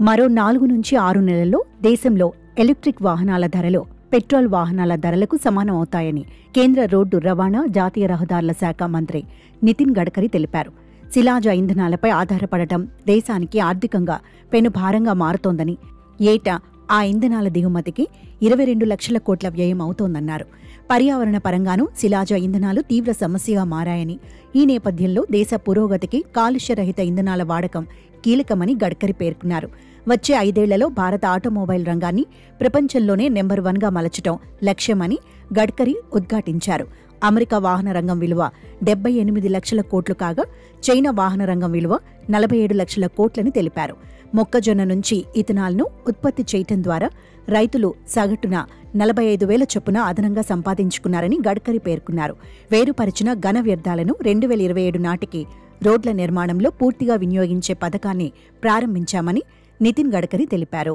మరో 4-6 నెలల్లో దేశంలో ఎలక్ట్రిక్ వాహనాల ధరలు పెట్రోల్ వాహనాల ధరలకు సమానమవుతాయని కేంద్ర రోడ్డు రవాణా జాతీయ రహదారుల శాఖ మంత్రి నితిన్ గడ్కరీ తెలిపారు. శిలాజ ఇంధనాలపై ఆధారపడటం దేశానికి ఆర్థికంగా పెనుభారంగా మారుతోందని, ఏటా ఆ ఇంధనాల దిగుమతికి 22 లక్షల కోట్ల వ్యయం అవుతోందన్నారు. పర్యావరణ పరంగానూ శిలాజ ఇంధనాలు తీవ్ర సమస్యగా మారాయని, ఈ నేపథ్యంలో దేశ పురోగతికి కాలుష్యరహిత ఇంధనాల వాడకం కీలకమని గడ్కరీ పేర్కొన్నారు. వచ్చే 5 ఏళ్లలో భారత ఆటోమొబైల్ రంగాన్ని ప్రపంచంలోనే నెంబర్ 1గా మలచడం లక్ష్యమని గడ్కరీ ఉద్ఘాటించారు. అమెరికా వాహన రంగం విలువ 78 లక్షల కోట్లు కాగా, చైనా వాహన రంగం విలువ 47 లక్షల కోట్లని తెలిపారు. మొక్కజొన్న నుంచి ఇథనాల్ను ఉత్పత్తి చేయటం ద్వారా రైతులు సగటున 45,000 చొప్పున అదనంగా సంపాదించుకున్నారని గడ్కరీ పేర్కొన్నారు. వేరుపరిచిన ఘన వ్యర్థాలను 2027 నాటికి రోడ్ల నిర్మాణంలో పూర్తిగా వినియోగించే పథకాన్ని ప్రారంభించామని నితిన్ గడ్కరీ తెలిపారు.